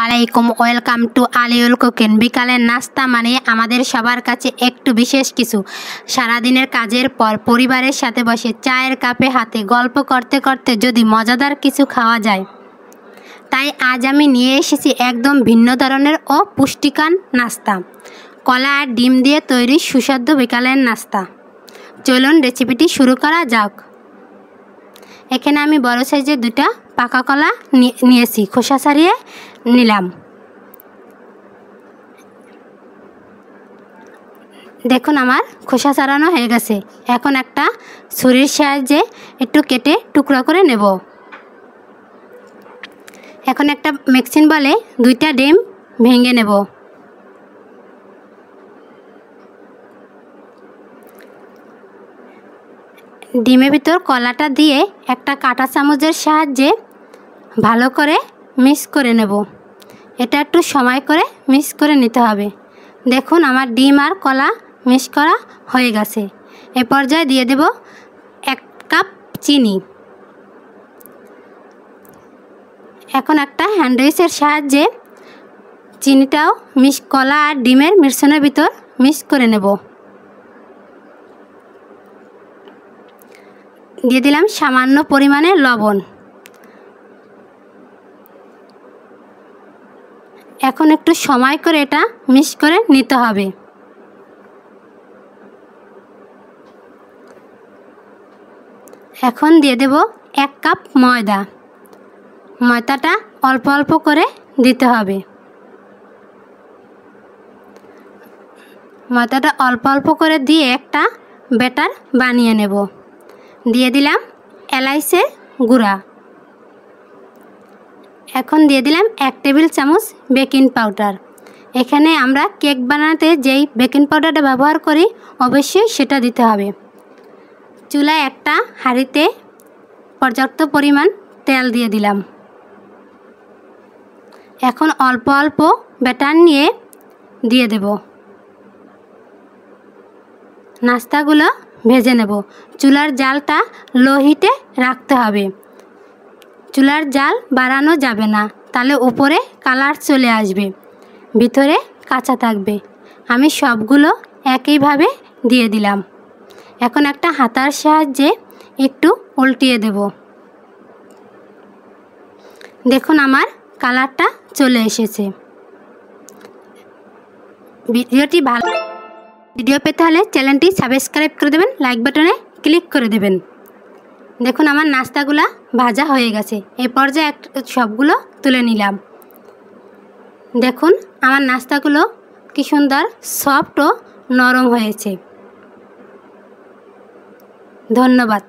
আলাইকুম, welcome to আলিউল cooking. বিকালের নাস্তা মানে আমাদের সবার কাছে একটু বিশেষ কিছু। সারাদিনের কাজের পর পরিবারের সাথে বসে চায়ের কাপে হাতে গল্প করতে করতে যদি মজাদার কিছু খাওয়া যায়, তাই আজ আমি নিয়ে এসেছি একদম ভিন্ন ধরনের ও পুষ্টিকর নাস্তা। কলা আর ডিম দিয়ে তৈরি সুস্বাদু বিকালের নাস্তা। চলুন রেসিপিটি শুরু করা যাক। এখানে আমি বড় সাইজের দুটা পাকা কলা নিয়েছি, খোসা ছাড়িয়ে নিলাম। দেখুন আমার খোসা ছাড়ানো হয়ে গেছে। এখন একটা ছুরির সাহায্যে একটু কেটে টুকরা করে নেব। এখন একটা মিক্সিং বলে দুইটা ডিম ভেঙে নেব। ডিমের ভিতর কলাটা দিয়ে একটা কাঁটা চামচের সাহায্যে ভালো করে মিক্স করে নেব। এটা একটু সময় করে মিক্স করে নিতে হবে। দেখুন আমার ডিম আর কলা মিক্স করা হয়ে গেছে। এ পর্যায়ে দিয়ে দেব 1 কাপ চিনি। এখন একটা হ্যান্ড উইচের সাহায্যে চিনিটাও কলা আর ডিমের মিশ্রণের ভিতর মিক্স করে নেব। দিয়ে দিলাম সামান্য পরিমাণে লবণ। এখন একটু সময় করে এটা মিক্স করে নিতে হবে। এখন দিয়ে দেব 1 কাপ ময়দা। ময়দাটা অল্প অল্প করে দিতে হবে। ময়দাটা অল্প অল্প করে দিয়ে একটা ব্যাটার বানিয়ে নেব। দিয়ে দিলাম এলাচের গুঁড়া। এখন দিয়ে দিলাম 1 টেবিল চামচ বেকিং পাউডার। এখানে আমরা কেক বানাতে যেই বেকিং পাউডারটা ব্যবহার করি অবশ্যই সেটা দিতে হবে। চুলায় একটা হাঁড়িতে পর্যাপ্ত পরিমাণ তেল দিয়ে দিলাম। এখন অল্প অল্প ব্যাটার নিয়ে দিয়ে দেব। নাস্তাগুলো ভেজে নেব। চুলার জালটা লো হিটে রাখতে হবে। চুলার জাল বাড়ানো যাবে না, তাহলে উপরে কালার চলে আসবে, ভিতরে কাঁচা থাকবে। আমি সবগুলো একইভাবে দিয়ে দিলাম। এখন একটা হাতার সাহায্যে একটু উল্টিয়ে দেব। দেখুন আমার কালারটা চলে এসেছে। ভিডিও পেতে হলে চ্যানেলটি সাবস্ক্রাইব করে দেবেন, লাইক বাটনে ক্লিক করে দেবেন। দেখুন আমার নাস্তাগুলা ভাজা হয়ে গেছে। এই পর্যায়ে সবগুলো তুলে নিলাম। দেখুন আমার নাস্তাগুলো কি সুন্দর সফট ও নরম হয়েছে। ধন্যবাদ।